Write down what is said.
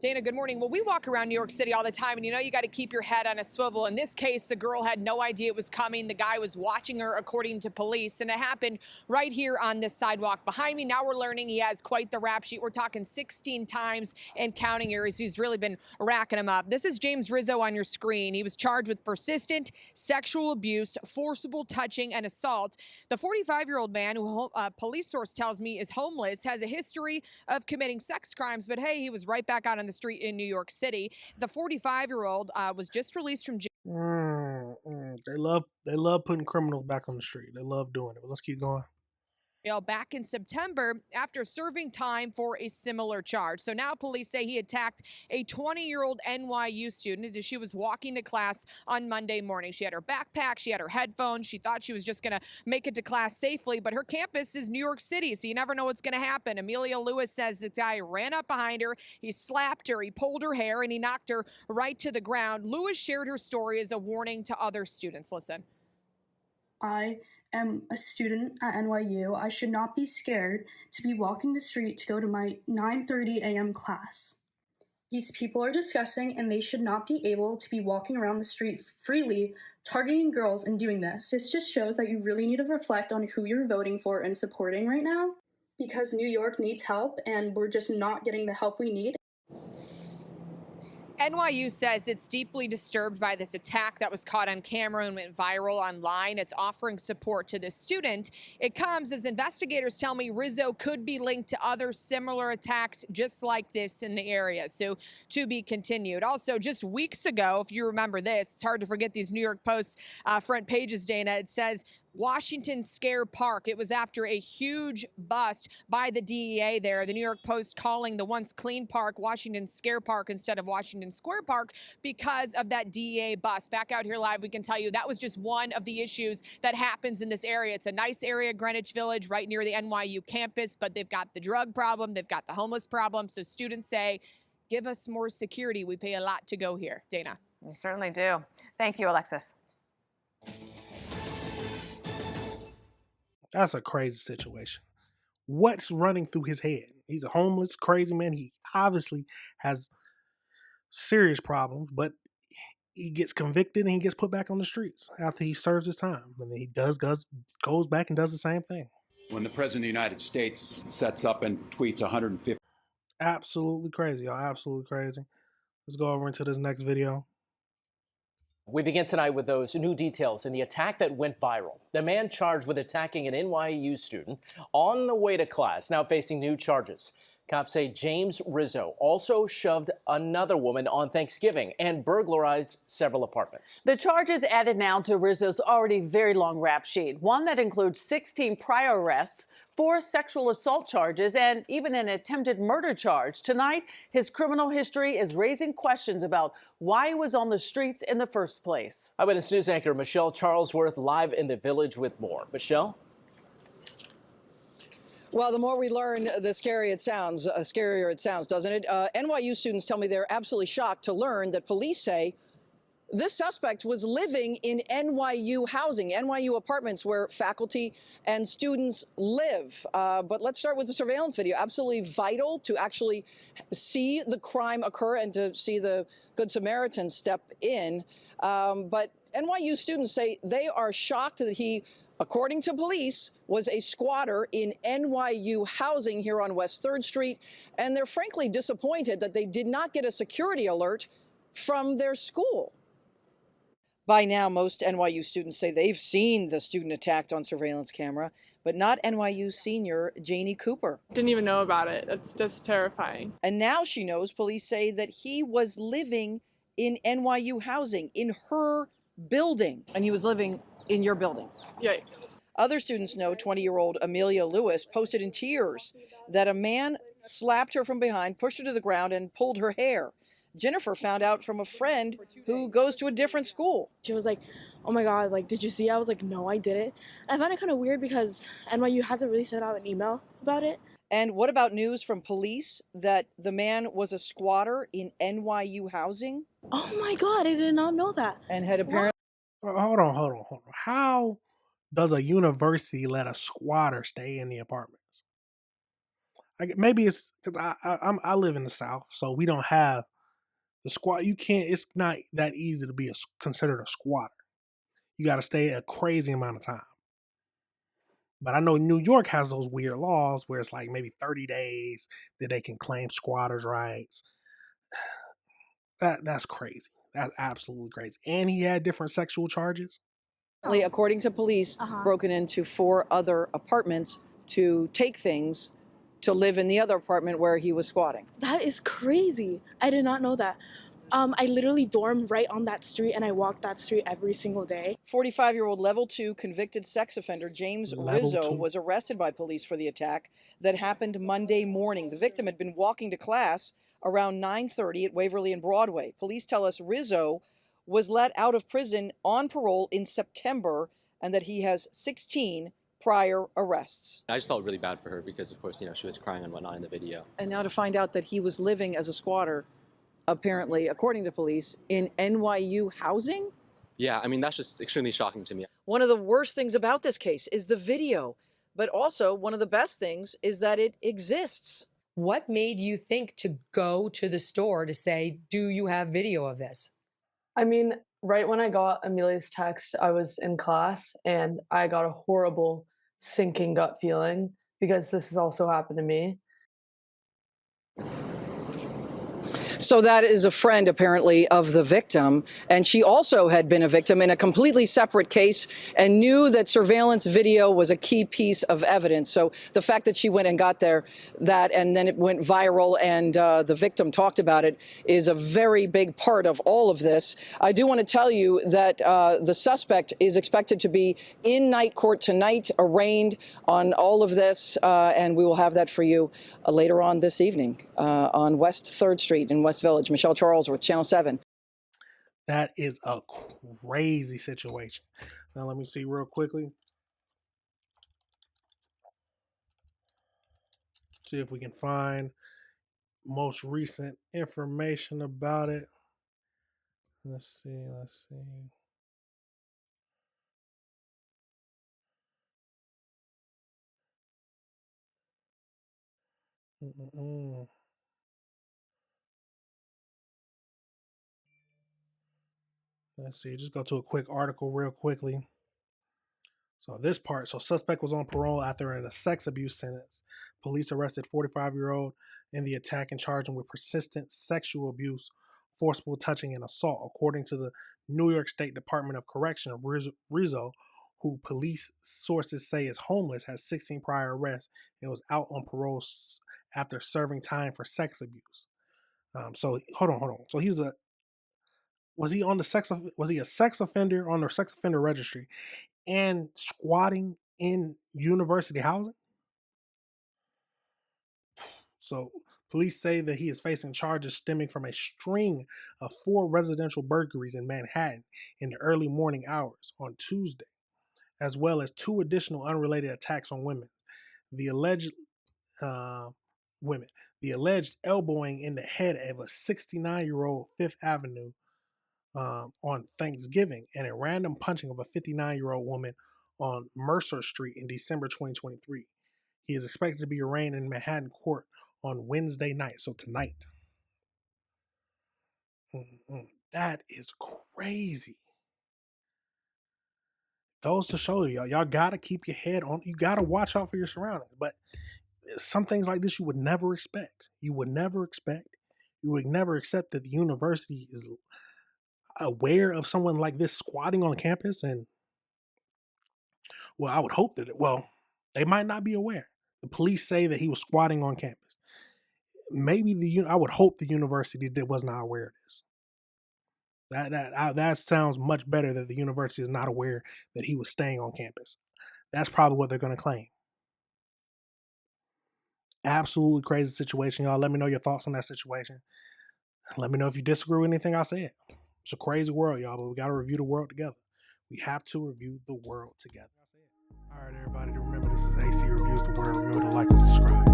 Dana, good morning. Well, we walk around New York City all the time, and you know you got to keep your head on a swivel. In this case, the girl had no idea it was coming. The guy was watching her, according to police, and it happened right here on this sidewalk behind me. Now we're learning he has quite the rap sheet. We're talking 16 times and counting areas. He's really been racking them up. This is James Rizzo on your screen. He was charged with persistent sexual abuse, forcible touching, and assault. The 45-year-old man, who a police source tells me is homeless, has a history of committing sex crimes, but hey, he was right back out on the street in New York City. The 45-year-old was just released from jail. They love putting criminals back on the street. They love doing it. But let's keep going. Back in September after serving time for a similar charge. So now police say he attacked a 20-year-old NYU student as she was walking to class on Monday morning. She had her backpack, she had her headphones, she thought she was just going to make it to class safely, but her campus is New York City, so you never know what's going to happen. Amelia Lewis says the guy ran up behind her, he slapped her, he pulled her hair, and he knocked her right to the ground. Lewis shared her story as a warning to other students. Listen. I am a student at NYU. I should not be scared to be walking the street to go to my 9:30 a.m. class. These people are disgusting, and they should not be able to be walking around the street freely, targeting girls and doing this. This just shows that you really need to reflect on who you're voting for and supporting right now, because New York needs help, and we're just not getting the help we need. NYU says it's deeply disturbed by this attack that was caught on camera and went viral online. It's offering support to this student. It comes as investigators tell me Rizzo could be linked to other similar attacks just like this in the area. So to be continued. Also, just weeks ago, if you remember this, it's hard to forget these New York Post front pages, Dana. It says Washington Square Park. It was after a huge bust by the DEA there. The New York Post calling the once clean park Washington Square Park instead of Washington Square Park because of that DEA bust. Back out here live, we can tell you that was just one of the issues that happens in this area. It's a nice area, Greenwich Village, right near the NYU campus, but they've got the drug problem, they've got the homeless problem. So students say, give us more security. We pay a lot to go here. Dana. We certainly do. Thank you, Alexis. That's a crazy situation. What's running through his head? He's a homeless, crazy man. He obviously has serious problems, but he gets convicted and he gets put back on the streets after he serves his time. And then he goes back and does the same thing. When the President of the United States sets up and tweets 150. Absolutely crazy, y'all. Absolutely crazy. Let's go over into this next video. We begin tonight with those new details in the attack that went viral. The man charged with attacking an NYU student on the way to class, now facing new charges. Cops say James Rizzo also shoved another woman on Thanksgiving and burglarized several apartments. The charges added now to Rizzo's already very long rap sheet, one that includes 16 prior arrests, 4 sexual assault charges, and even an attempted murder charge. Tonight, his criminal history is raising questions about why he was on the streets in the first place. Eyewitness News anchor Michelle Charlesworth live in the Village with more. Michelle? Well, the more we learn, the scarier it sounds, doesn't it? NYU students tell me they're absolutely shocked to learn that police say this suspect was living in NYU housing, NYU apartments where faculty and students live. But let's start with the surveillance video. Absolutely vital to actually see the crime occur and to see the Good Samaritan step in. But NYU students say they are shocked that he, according to police, was a squatter in NYU housing here on West 3rd Street. And they're frankly disappointed that they did not get a security alert from their school. By now, most NYU students say they've seen the student attacked on surveillance camera, but not NYU senior Janie Cooper. Didn't even know about it. That's terrifying. And now she knows police say that he was living in NYU housing, in her building. And he was living in your building. Yikes. Other students know 20-year-old Amelia Lewis posted in tears that a man slapped her from behind, pushed her to the ground, and pulled her hair. Jennifer found out from a friend who goes to a different school. She was like, oh my God, like, did you see? I was like, no, I didn't. I found it kind of weird because NYU hasn't really sent out an email about it. And what about news from police that the man was a squatter in NYU housing? Oh my God, I did not know that. And had apparently... Hold on. How does a university let a squatter stay in the apartments? Maybe it's because I live in the South, so we don't have the squat. You can't. It's not that easy to be considered a squatter. You got to stay a crazy amount of time. But I know New York has those weird laws where it's like maybe 30 days that they can claim squatters' rights. That's crazy. That's absolutely crazy. And he had different sexual charges. According to police, broken into 4 other apartments to take things to live in the other apartment where he was squatting. That is crazy. I did not know that. I literally dorm right on that street, and I walk that street every single day. 45-year-old level 2 convicted sex offender James Rizzo was arrested by police for the attack that happened Monday morning. The victim had been walking to class around 9:30 at Waverly and Broadway. Police tell us Rizzo was let out of prison on parole in September and that he has 16 prior arrests. I just felt really bad for her because, of course, she was crying and whatnot in the video. And now to find out that he was living as a squatter, apparently, according to police, in NYU housing? Yeah, I mean, that's just extremely shocking to me. One of the worst things about this case is the video, but also one of the best things is that it exists. What made you think to go to the store to say, do you have video of this? I mean, right when I got Amelia's text, I was in class and I got a horrible sinking gut feeling because this has also happened to me. So that is a friend, apparently, of the victim. And she also had been a victim in a completely separate case and knew that surveillance video was a key piece of evidence. So the fact that she went and got that and then it went viral and the victim talked about it is a very big part of all of this. I do want to tell you that the suspect is expected to be in night court tonight, arraigned on all of this. And we will have that for you later on this evening on West 3rd Street in West Village. Michelle Charlesworth, Channel 7. That is a crazy situation. Now, let me see real quickly. See if we can find most recent information about it. Let's see. Let's see. Just go to a quick article real quickly. So this part, suspect was on parole after a sex abuse sentence. Police arrested 45-year-old in the attack and charged him with persistent sexual abuse, forcible touching, and assault. According to the New York State Department of Correction, Rizzo, who police sources say is homeless, has 16 prior arrests and was out on parole after serving time for sex abuse. So hold on. So was he a sex offender on the sex offender registry and squatting in university housing? So police say that he is facing charges stemming from a string of 4 residential burglaries in Manhattan in the early morning hours on Tuesday, as well as 2 additional unrelated attacks on women. The alleged elbowing in the head of a 69-year-old Fifth Avenue on Thanksgiving, and a random punching of a 59-year-old woman on Mercer Street in December 2023. He is expected to be arraigned in Manhattan court on Wednesday night, so tonight. That is crazy. Goes to show you, y'all gotta keep your head on. You gotta watch out for your surroundings. But some things like this you would never expect. You would never accept that the university is aware of someone like this squatting on campus. And well, I would hope that they might not be aware. The police say that he was squatting on campus. Maybe I would hope the university was not aware of this. That sounds much better that the university is not aware that he was staying on campus. That's probably what they're going to claim. Absolutely crazy situation, y'all. Let me know your thoughts on that situation. Let me know if you disagree with anything I said. It's a crazy world, y'all, but we got to review the world together. We have to review the world together. All right, everybody, remember this is AC Reviews the World. Remember to like and subscribe.